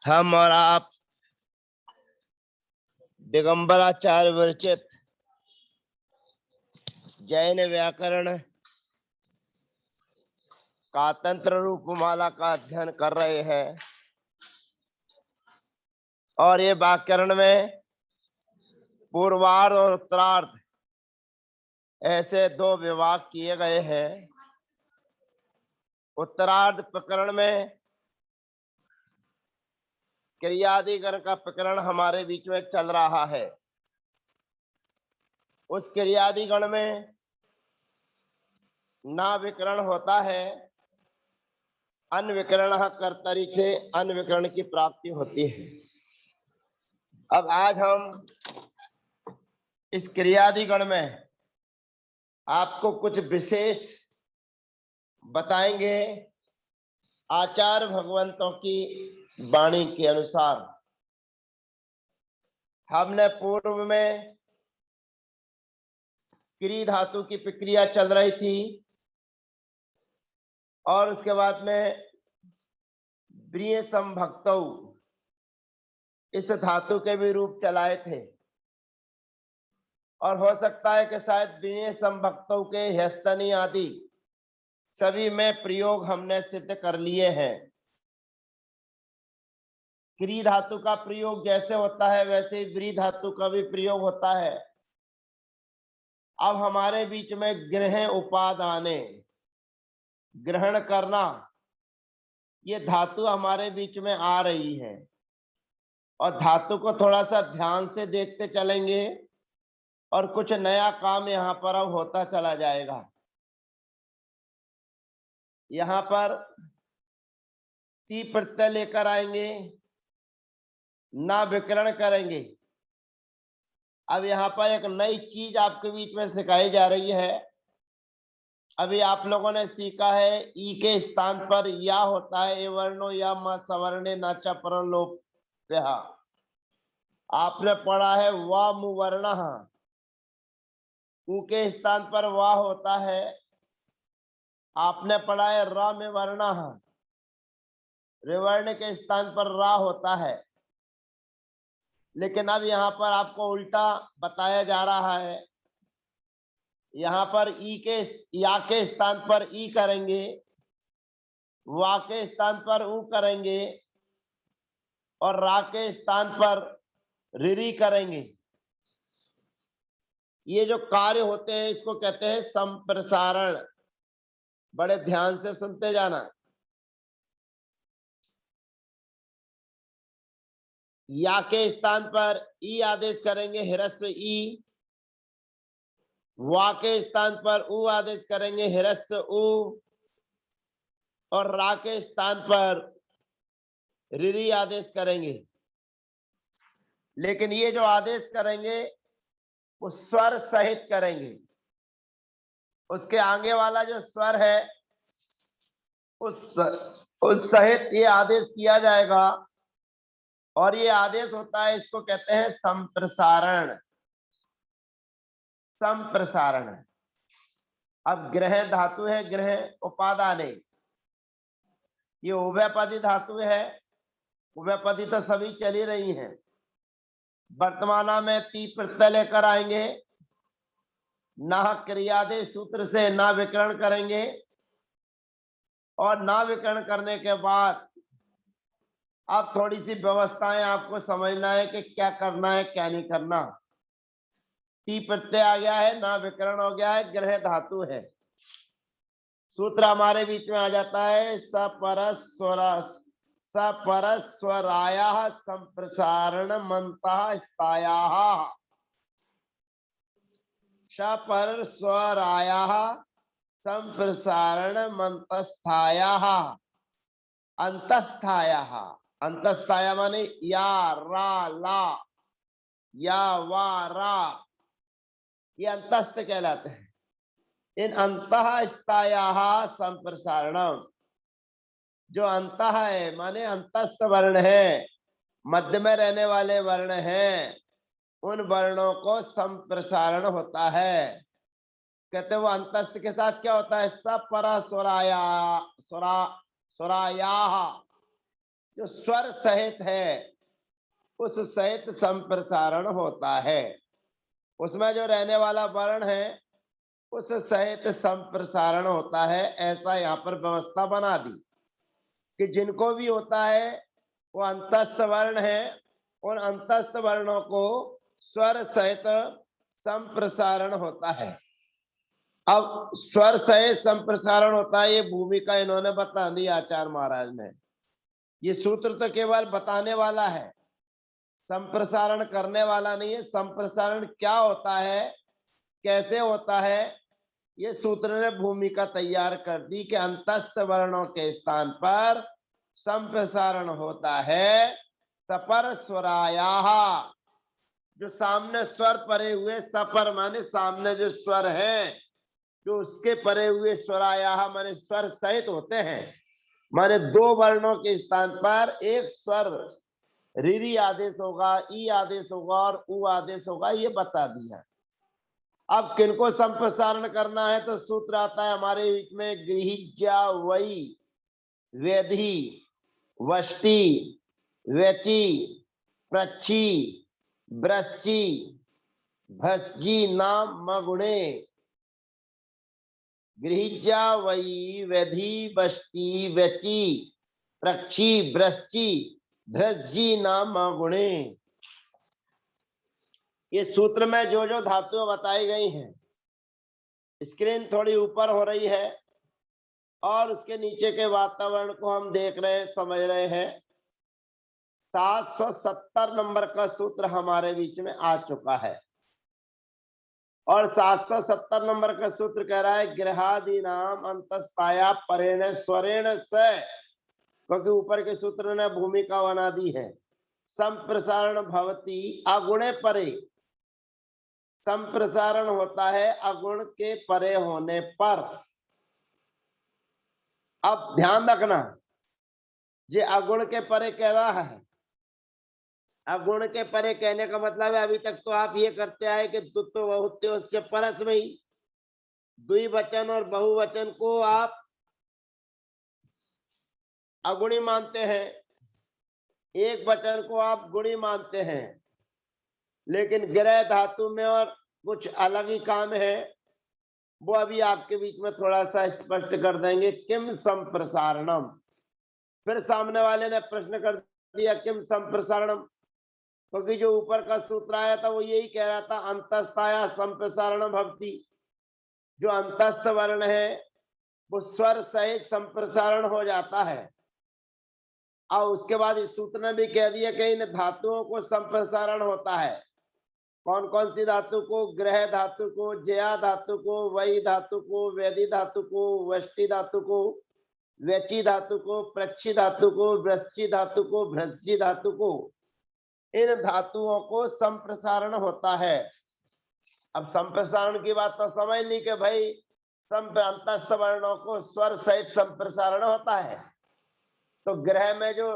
हम और आप दिगंबराचार्य विरचित जैन व्याकरण का तंत्र रूपमाला का अध्ययन कर रहे हैं और ये व्याकरण में पूर्वार्ध और उत्तरार्ध ऐसे दो विभाग किए गए हैं। उत्तरार्ध प्रकरण में क्रियादिगण का प्रकरण हमारे बीच में चल रहा है। उस क्रियादिगण में ना विकरण होता है, अनविकरण कर्तरी से अनविकरण की प्राप्ति होती है। अब आज हम इस क्रियादिगण में आपको कुछ विशेष बताएंगे आचार्य भगवंतों की वाणी के अनुसार। हमने पूर्व में क्री धातु की प्रक्रिया चल रही थी और उसके बाद में ब्रिय संभक्तौ इस धातु के भी रूप चलाए थे और हो सकता है कि शायद ब्रिय संभक्तौ के हस्तनी आदि सभी में प्रयोग हमने सिद्ध कर लिए हैं। क्री धातु का प्रयोग जैसे होता है वैसे ही ब्री धातु का भी प्रयोग होता है। अब हमारे बीच में ग्रह उपादाने ग्रहण करना ये धातु हमारे बीच में आ रही है और धातु को थोड़ा सा ध्यान से देखते चलेंगे और कुछ नया काम यहाँ पर अब होता चला जाएगा। यहाँ पर ती प्रत्यय लेकर आएंगे, ना विकरण करेंगे। अब यहाँ पर एक नई चीज आपके बीच में सिखाई जा रही है। अभी आप लोगों ने सीखा है ई के स्थान पर या होता है, ए वर्णो या म सवर्णे नाचा परलोप। आपने पढ़ा है वा मुवर्ण, उ के स्थान पर वा होता है। आपने पढ़ा है र में वर्ण, रिवर्ण के स्थान पर रा होता है। लेकिन अब यहाँ पर आपको उल्टा बताया जा रहा है। यहाँ पर ई के या के स्थान पर ई करेंगे, वा के स्थान पर उ करेंगे और रा के स्थान पर रिरी करेंगे। ये जो कार्य होते हैं इसको कहते हैं संप्रसारण। बड़े ध्यान से सुनते जाना। या के स्थान पर ई आदेश करेंगे हिरस्व ई, वा के स्थान पर उ आदेश करेंगे हिरस्व उ और रा के स्थान पर रिरी आदेश करेंगे। लेकिन ये जो आदेश करेंगे वो स्वर सहित करेंगे। उसके आगे वाला जो स्वर है उस सहित ये आदेश किया जाएगा और ये आदेश होता है, इसको कहते हैं संप्रसारण। संप्रसारण। अब ग्रह धातु है, ग्रह उपादान है, ये उभयपदी धातु है। उभयपदी तो सभी चली रही हैं। वर्तमान में ती प्रत्यय लेकर आएंगे, ना क्रियादेश सूत्र से ना विकरण करेंगे और ना विकरण करने के बाद अब थोड़ी सी व्यवस्थाएं आपको समझना है कि क्या करना है क्या नहीं करना। ती प्रत्यय आ गया है, ना विकरण हो गया है, ग्रह धातु है। सूत्र हमारे बीच में आ जाता है सपरस्वराया संप्रसारण मंतः स्थाया। सपरस्वराया संप्रसारण मंतस्थाया। अंतस्थाया, अंतस्थाया माने या रा ला, या वा रा, ये अंतस्थ कहलाते हैं। इन अंतःस्थाया संप्रसारणम, जो अंतः है माने अंतस्थ वर्ण है, मध्य में रहने वाले वर्ण हैं, उन वर्णों को संप्रसारण होता है। कहते वो अंतस्थ के साथ क्या होता है, सपरा स्वराया स्वराया, जो स्वर सहित है उस सहित संप्रसारण होता है। उसमें जो रहने वाला वर्ण है उस सहित संप्रसारण होता है। ऐसा यहाँ पर व्यवस्था बना दी कि जिनको भी होता है वो अंतस्थ वर्ण है, उन अंतस्थ वर्णों को स्वर सहित संप्रसारण होता है। अब स्वर सहित संप्रसारण होता है, ये भूमिका इन्होंने बता दी आचार्य महाराज ने। ये सूत्र तो केवल बताने वाला है, संप्रसारण करने वाला नहीं है। संप्रसारण क्या होता है, कैसे होता है, ये सूत्र ने भूमिका तैयार कर दी कि अंतस्थ वर्णों के स्थान पर संप्रसारण होता है सपर स्वराया। जो सामने स्वर परे हुए, सपर माने सामने जो स्वर है, जो उसके परे हुए स्वराया माने स्वर सहित होते हैं। माने दो वर्णों के स्थान पर एक स्वर रीरी आदेश होगा, ई आदेश होगा और उ आदेश होगा, ये बता दिया। अब किनको संप्रसारण करना है तो सूत्र आता है हमारे बीच में, गृहिज्या वही वेधी वष्टि वेची प्रच्छी ब्रश्ची भस्जी नाम मगुणे। गृहिज्या वही वेधी वष्टि वेची प्रक्षी ब्रश्ची भ्रजी नाम गुणे। ये सूत्र में जो जो धातुएं बताई गई हैं, स्क्रीन थोड़ी ऊपर हो रही है और उसके नीचे के वातावरण को हम देख रहे हैं, समझ रहे हैं। 770 नंबर का सूत्र हमारे बीच में आ चुका है और 770 नंबर का सूत्र कह रहा है गृहादि नाम अंतस्ताया परेण स्वरेण से, क्योंकि ऊपर के सूत्र ने भूमिका बना दी है। संप्रसारण भवती अगुणे परे, संप्रसारण होता है अगुण के परे होने पर। अब ध्यान रखना, ये अगुण के परे कह रहा है। अगुण के परे कहने का मतलब है, अभी तक तो आप ये करते आए कि दुत्व बहुत्व परस में ही द्विवचन और बहुवचन को आप अगुणी मानते हैं, एक वचन को आप गुणी मानते हैं। लेकिन गृह धातु में और कुछ अलग ही काम है, वो अभी आपके बीच में थोड़ा सा स्पष्ट कर देंगे। किम संप्रसारणम, फिर सामने वाले ने प्रश्न कर दिया किम संप्रसारणम, क्योंकि जो ऊपर का सूत्र आया था वो यही कह रहा था अंतस्ताया संप्रसारण भवती। जो अंतस्थ वर्ण है वो स्वर सहित संप्रसारण हो जाता है। और उसके बाद इस सूत्र ने भी कह दिया कि इन धातुओं को संप्रसारण होता है। कौन कौन सी धातु को, ग्रह धातु को, जया धातु को, वही धातु को, वेदी धातु को, वष्टि धातु को, वेची धातु को, प्रक्षी धातु को, वृक्षी धातु को, भ्रजी धातु को, इन धातुओं को संप्रसारण होता है। अब संप्रसारण की बात तो समझ ली कि भाई अंतस्थ वर्णों को स्वर सहित संप्रसारण होता है। तो ग्रह में जो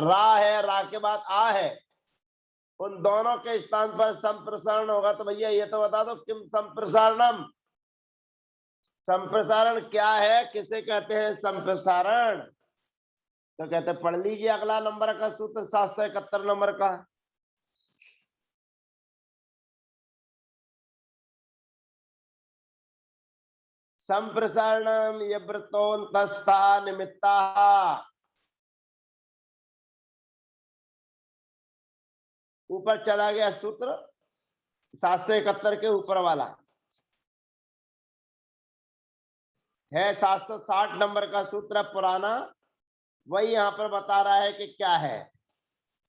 रा है, रा के बाद आ है, उन दोनों के स्थान पर संप्रसारण होगा। तो भैया ये तो बता दो किम संप्रसारणम, संप्रसारण क्या है, किसे कहते हैं संप्रसारण? तो कहते पढ़ लीजिए अगला नंबर का सूत्र 771 नंबर का। संप्रसारणम यब्रतोन्तस्था निमित्ता, ऊपर चला गया सूत्र 771 के ऊपर वाला है। 760 नंबर का सूत्र पुराना, वही यहां पर बता रहा है कि क्या है।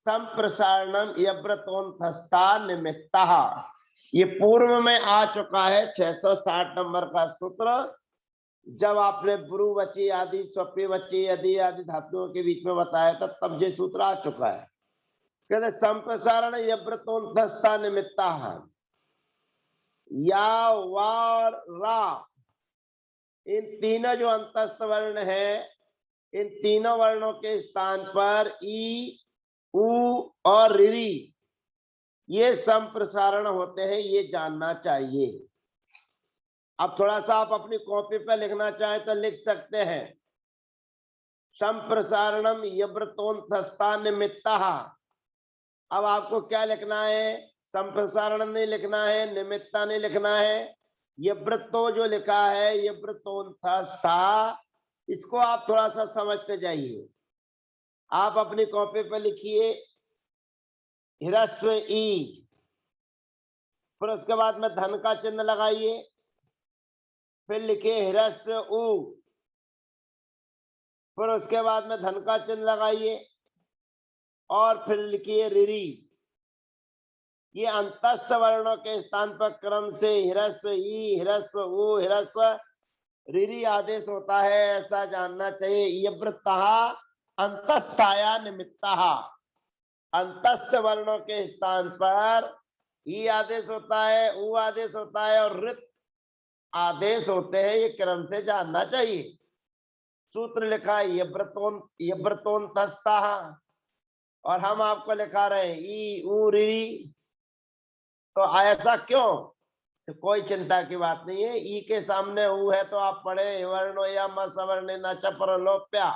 संप्रसारणम यब्रतोन्तस्था निमित्ता, ये पूर्व में आ चुका है 660 नंबर का सूत्र। जब आपने ब्रुवची आदि स्वप्यवची आदि आदि धातुओं के बीच में बताया था, तब ये सूत्र आ चुका है। कहते संप्रसारण यब्रतोन्तस्था निमित्ता, या वार रा, इन तीनों जो अंतस्थ वर्ण है, इन तीनों वर्णों के स्थान पर ई उ और री ये संप्रसारण होते हैं, ये जानना चाहिए। अब थोड़ा सा आप अपनी कॉपी पे लिखना चाहें तो लिख सकते हैं, संप्रसारणम यब्रतोन्थस्ता निमित्ता। अब आपको क्या लिखना है, संप्रसारण नहीं लिखना है, निमित्ता नहीं लिखना है, यब्रतो जो लिखा है यब्रतोन्थस्था, इसको आप थोड़ा सा समझते जाइए। आप अपनी कॉपी पे लिखिए ह्रस्व ई, फिर उसके बाद में धन का चिन्ह लगाइए, फिर लिखिए ह्रस्व उ, फिर उसके बाद में धन का चिन्ह लगाइए और फिर लिखिए ऋरी। ये अंतस्थ वर्णों के स्थान पर क्रम से ह्रस्व ई, ह्रस्व उ, ह्रस्व ऋरी आदेश होता है, ऐसा जानना चाहिए। यब्रतः अंतस्थाया निमित्तः, अंतस्थ वर्णों के स्थान पर ई आदेश होता है, उ आदेश होता है और ऋत आदेश होते हैं, ये क्रम से जानना चाहिए। सूत्र लिखा है यब्रतोन्थस्ता, और हम आपको लिखा रहे हैं ई उ री। तो ऐसा क्यों, तो कोई चिंता की बात नहीं है। ई के सामने उ है तो आप पढ़े वर्णो या सवर्ण न चपर लोप्या,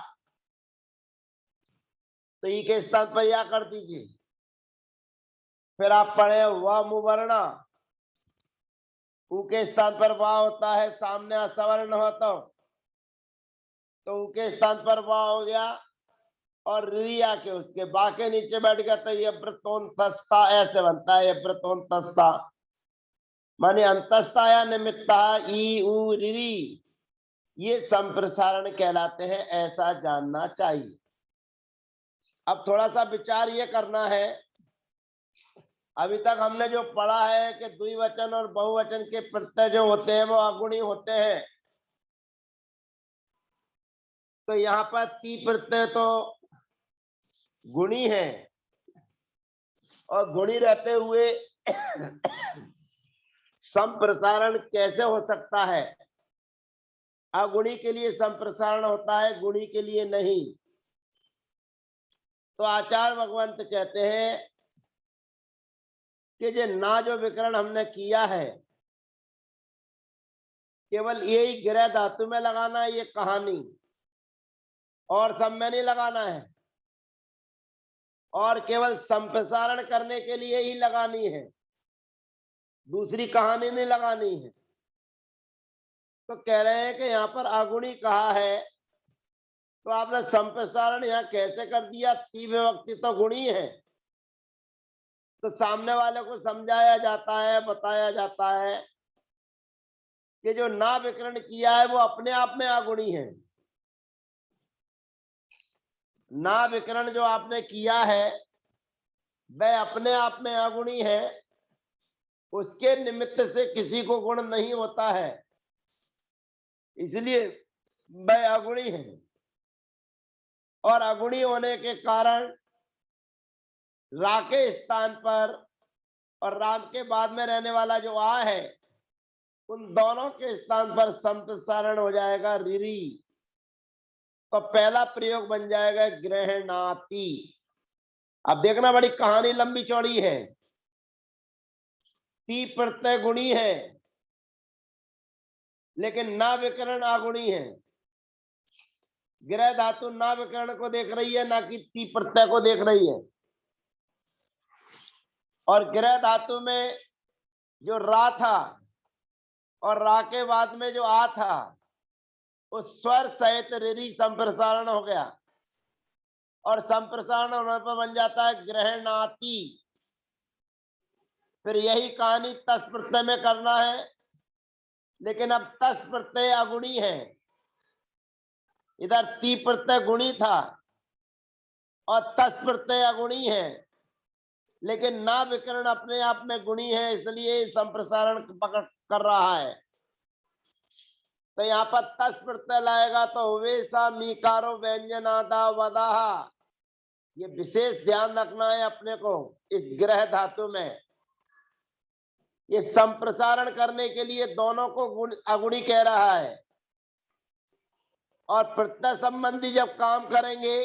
तो ई के स्थान पर या कर दीजिए। फिर आप पढ़े व मुवर्ण, उ के स्थान पर वा होता है, सामने असवर्ण हो तो उ के स्थान पर वा हो गया, और रिया के उसके बा के नीचे बैठ गया तो यब्रतोन्थस्ता ऐसे बनता है, यब्रतोन्थस्ता माने अंतस्ता या निमित्ता ई उ री, ये संप्रसारण कहलाते हैं, ऐसा जानना चाहिए। अब थोड़ा सा विचार ये करना है, अभी तक हमने जो पढ़ा है कि द्विवचन और बहुवचन के प्रत्यय जो होते हैं वो अगुणी होते हैं, तो यहाँ पर ती प्रत्यय तो गुणी है, और गुणी रहते हुए संप्रसारण कैसे हो सकता है, अगुणी के लिए संप्रसारण होता है, गुणी के लिए नहीं। तो आचार्य भगवंत कहते हैं कि जो विकरण हमने किया है, केवल यही गृह धातु में लगाना है, ये कहानी और सब में नहीं लगाना है, और केवल संप्रसारण करने के लिए ही लगानी है, दूसरी कहानी नहीं लगानी है। तो कह रहे हैं कि यहाँ पर अगुणी कहा है, तो आपने संप्रसारण यहाँ कैसे कर दिया, ती विभक्ति तो गुणी है, तो सामने वाले को समझाया जाता है, बताया जाता है कि जो ना विकरण किया है वो अपने आप में अगुणी है। ना विकरण जो आपने किया है वह अपने आप में अगुणी है, उसके निमित्त से किसी को गुण नहीं होता है, इसलिए वह अगुणी है। और अगुणी होने के कारण रा के स्थान पर और राम के बाद में रहने वाला जो आ है, उन दोनों के स्थान पर संप्रसारण हो जाएगा रिरी, तो पहला प्रयोग बन जाएगा ग्रहणाति। अब देखना बड़ी कहानी लंबी चौड़ी है, ती प्रत्यय गुणी है लेकिन ना विकरण अगुणी है। गृह धातु ना विकरण को देख रही है, ना कि ती प्रत्यय को देख रही है। और गृह धातु में जो रा था और रा के बाद में जो आ था, उस स्वर सहित रिरी संप्रसारण हो गया, और संप्रसारण होने पर बन जाता है ग्रहणाति। फिर यही कहानी तस प्रत्यय में करना है, लेकिन अब तस प्रत्यय अगुणी है, इधर ती प्रत्यय गुणी था और तस प्रत्यय अगुणी है, लेकिन ना विकरण अपने आप में गुणी है, इसलिए संप्रसारण पकड़ कर रहा है। तो यहाँ पर तस प्रत्यय लाएगा तो वेसा मीकारो व्यंजनादा वदाहा, ये विशेष ध्यान रखना है अपने को इस गृह धातु में। ये संप्रसारण करने के लिए दोनों को अगुणी कह रहा है, और प्रत्यय संबंधी जब काम करेंगे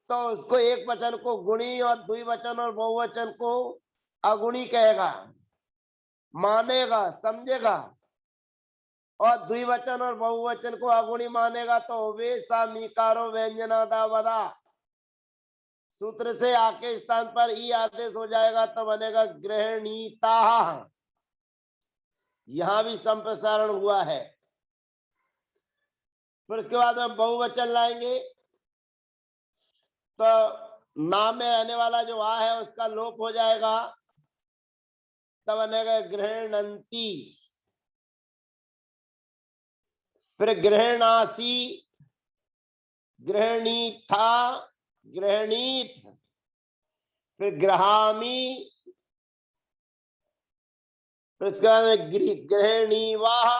तो उसको एक वचन को गुणी और द्विवचन और बहुवचन को अगुणी कहेगा, मानेगा, समझेगा। और द्विवचन और बहुवचन को अगुणी मानेगा तो वे सामीकारो व्यंजनादा वदा सूत्र से आके स्थान पर ई आदेश हो जाएगा तो बनेगा गृहणीता। यहां भी संप्रसारण हुआ है। फिर उसके बाद हम बहुवचन लाएंगे तो नाम में रहने वाला जो आ है उसका लोप हो जाएगा, तब बनेगा गृहणंती। फिर गृहणासी, गृहणीथा, गृहणीत, फिर गृहामी, फिर उसके बाद गृहणीवाह,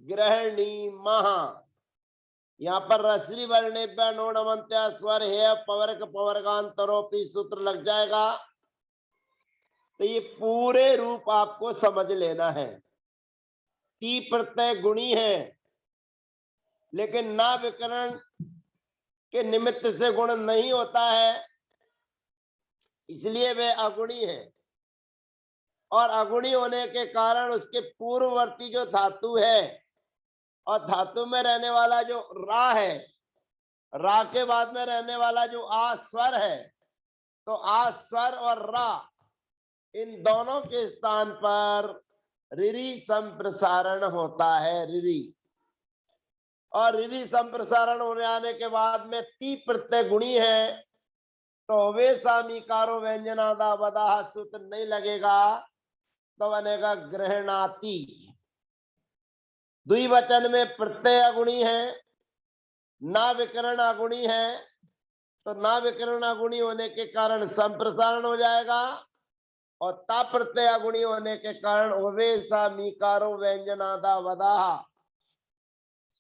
गृहणीमः। यहाँ पर रसरी वर्णेभ्य नोणमंत्या स्वर है पवर्ग पवर्गांतरोपी सूत्र लग जाएगा। तो ये पूरे रूप आपको समझ लेना है। ती प्रत्यय गुणी है, लेकिन ना विकरण के निमित्त से गुण नहीं होता है, इसलिए वे अगुणी है। और अगुणी होने के कारण उसके पूर्ववर्ती जो धातु है और धातु में रहने वाला जो रा है, रा के बाद में रहने वाला जो आ स्वर है, तो आ स्वर और रा इन दोनों के स्थान पर रिरी संप्रसारण होता है। रिरी और रिरी संप्रसारण होने आने के बाद में ती प्रत्यय गुणी है तो वे सामीकारो व्यंजनादा वदाह सूत्र नहीं लगेगा, तो बनेगा गृहणाति। द्विवचन में प्रत्यय अगुणी है, ना विकरण अगुणी है, तो ना विकरण अगुणी होने के कारण संप्रसारण हो जाएगा और ता प्रत्यय अगुणी होने के कारण ओवे सामीकारो व्यंजनादा वदाह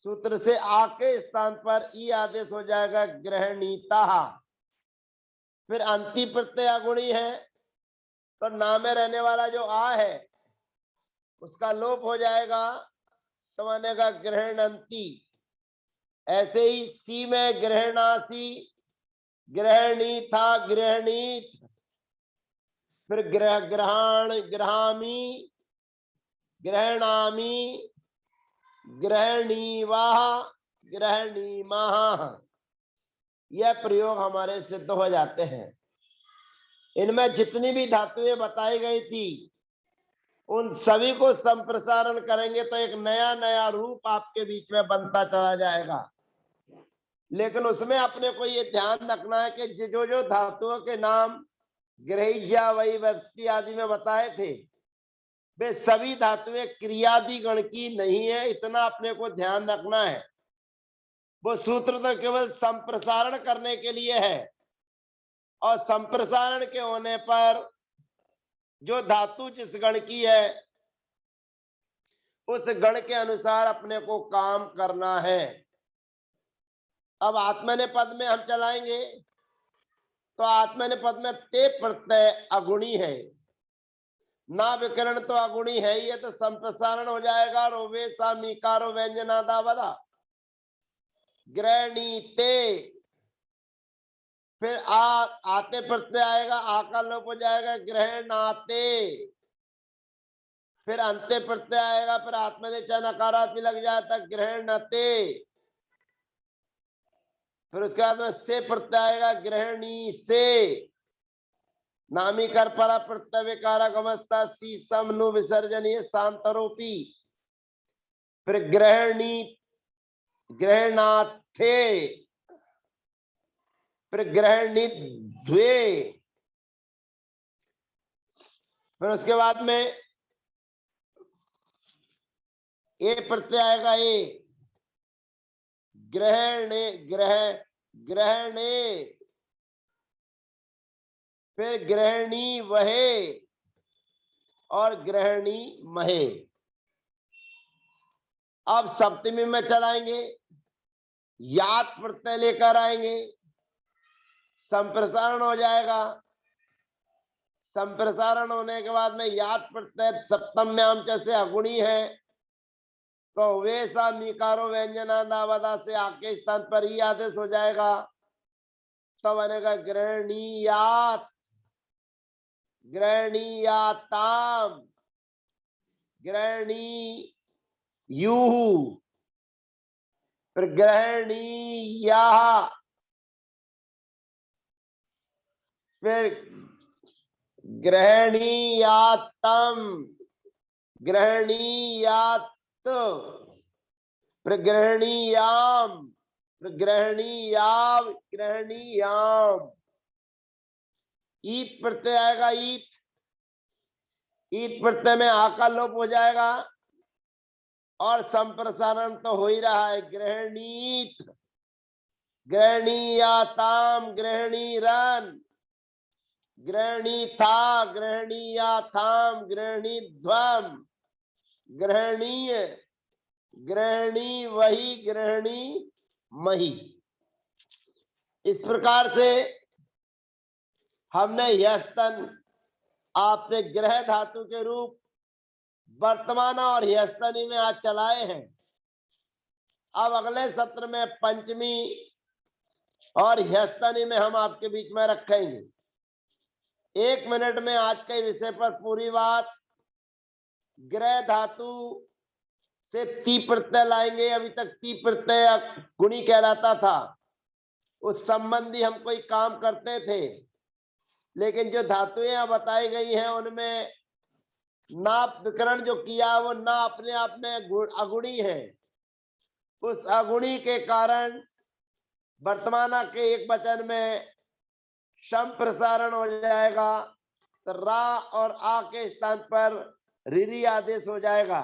सूत्र से आके स्थान पर ई आदेश हो जाएगा गृहणीता। फिर अंति प्रत्यय अगुणी है तो ना में रहने वाला जो आ है उसका लोप हो जाएगा, तो बनेगा गृहणंती। ऐसे ही सी में गृहणासी, गृहणी था, गृहणीत, फिर ग्रहण, गृहामी, गृहणामी, गृहणीवाह, गृहणीमाह। यह प्रयोग हमारे सिद्ध हो जाते हैं। इनमें जितनी भी धातुएं बताई गई थी उन सभी को संप्रसारण करेंगे तो एक नया नया रूप आपके बीच में बनता चला जाएगा। लेकिन उसमें अपने को ये ध्यान रखना है कि जो जो धातुओं के नाम गृह्या वही वृष्टि आदि में बताए थे वे सभी धातुएं क्रियादि गण की नहीं है, इतना अपने को ध्यान रखना है। वो सूत्र तो केवल संप्रसारण करने के लिए है और संप्रसारण के होने पर जो धातु जिस गण की है उस गण के अनुसार अपने को काम करना है। अब आत्मने पद में हम चलाएंगे तो आत्मने पद में ते प्रत्यय अगुणी है, ना विकरण तो अगुणी है ही है, तो संप्रसारण हो जाएगा रोवे सामीकारो व्यंजनादा वदा गृहणीते। फिर आते प्रत्यय आएगा, आ का लोप हो जाएगा गृहणाते। फिर अंत्य प्रत्यय आएगा, फिर आत्मने च नकारात भी लग जाता गृहणते। फिर उसके बाद में से प्रत्यय आएगा गृहणी से। नामी कर परा प्रत्यय विकारा गमस्ता सी समनु विसर्जनीय शांतरोपी। फिर गृहणी, गृहणाथे, फिर गृहणी द्वे। फिर उसके बाद में ए प्रत्यय आएगा ए, ग्रहणे, ग्रहणे, फिर ग्रहणी वहे और ग्रहणी महे। अब सप्तमी में चलाएंगे, यात प्रत्यय लेकर आएंगे, संप्रसारण हो जाएगा। संप्रसारण होने के बाद में यात प्रत्यय सप्तम में हम जैसे अगुणी है तो वे सा मीकारो व्यंजना नावदा से आके स्थान पर ही आदेश हो जाएगा। तो बनेगा गृहणीयात, गृहणीयाताम, गृहणीयुः, फिर गृहणीयाः, फिर गृहणीयातम, गृहणीयात, फिर गृहणीयाम, फिर गृहणीयाव, गृहणीयाम। ईत प्रत्यय आएगा, ईत, ईत प्रत्यय में आ का लोप हो जाएगा और संप्रसारण तो हो ही रहा है। गृहणीत, गृहणीयाताम, गृहणीरन, गृहणीथा, गृहणीयाथाम, गृहणीध्वम, गृहणीय, गृहणी वही, गृहणी मही। इस प्रकार से हमने ह्यस्तन आपने ग्रह धातु के रूप वर्तमान और ह्यस्तनी में आज चलाए हैं। अब अगले सत्र में पंचमी और ह्यस्तनी में हम आपके बीच में रखेंगे। 1 मिनट में आज के विषय पर पूरी बात, ग्रह धातु से ती प्रत्यय लाएंगे। अभी तक ती प्रत्यय गुणी कहलाता था, उस संबंधी हम कोई काम करते थे, लेकिन जो धातुएं बताई गई हैं उनमें ना विकरण जो किया वो ना अपने आप में अगुणी है। उस अगुणी के कारण वर्तमान के एक वचन में संप्रसारण हो जाएगा, तो रा और आ के स्थान पर रिरी आदेश हो जाएगा।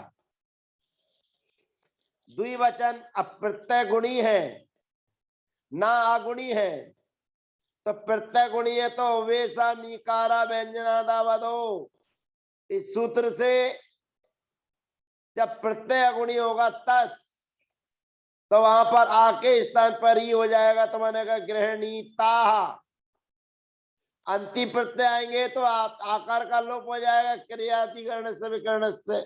द्विवचन अप्रत्यय गुणी है, ना अगुणी है, तो प्रत्यय गुणी है तो वेसा मीकारा व्यंजनादावदो। इस सूत्र से जब प्रत्यय अगुणी होगा तस, तो वहां पर आके स्थान पर ही हो जाएगा, तो मानेगा गृहणीता। अंतिम प्रत्यय आएंगे तो आकार का लोप हो जाएगा क्रियाधिकरण से विकरण से।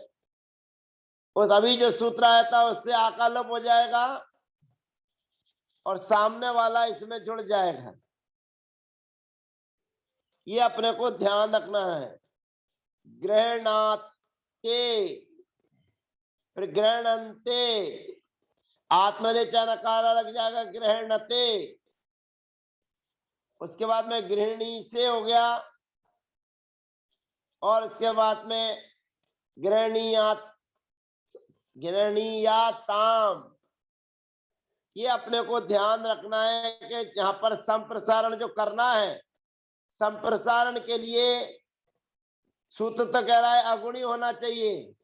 उस अभी जो सूत्र आया था उससे आकार लोप हो जाएगा और सामने वाला इसमें जुड़ जाएगा। ये अपने को ध्यान रखना है। गृहणाते, फिर गृहणन्ते, आत्मनेचन नकार लग जाएगा गृहणते। उसके बाद में गृहिणी से हो गया और उसके बाद में गृहणीयात, गृहणीयाताम। ये अपने को ध्यान रखना है कि यहाँ पर संप्रसारण जो करना है, संप्रसारण के लिए सूत्र तो कह रहा है अगुणी होना चाहिए,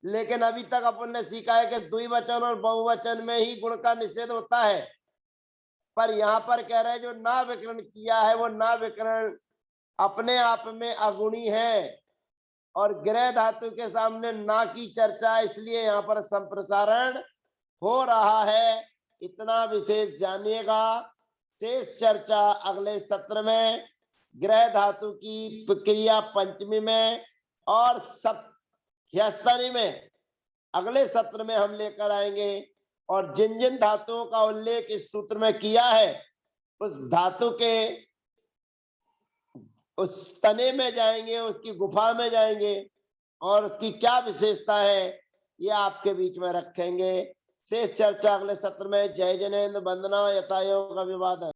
लेकिन अभी तक अपन ने सीखा है कि द्विवचन और बहुवचन में ही गुण का निषेध होता है। पर यहाँ पर कह रहे हैं जो ना विकरण किया है वो ना विकरण अपने आप में अगुणी है और ग्रह धातु के सामने ना की चर्चा, इसलिए यहाँ पर संप्रसारण हो रहा है। इतना विशेष जानिएगा। शेष चर्चा अगले सत्र में ग्रह धातु की प्रक्रिया पंचमी में और सब ह्यस्तनी में अगले सत्र में हम लेकर आएंगे। और जिन जिन धातुओं का उल्लेख इस सूत्र में किया है उस धातु के उस तने में जाएंगे, उसकी गुफा में जाएंगे और उसकी क्या विशेषता है ये आपके बीच में रखेंगे। शेष चर्चा अगले सत्र में। जय जनेन्द्र, वंदना, यथायोग, अभिवादन।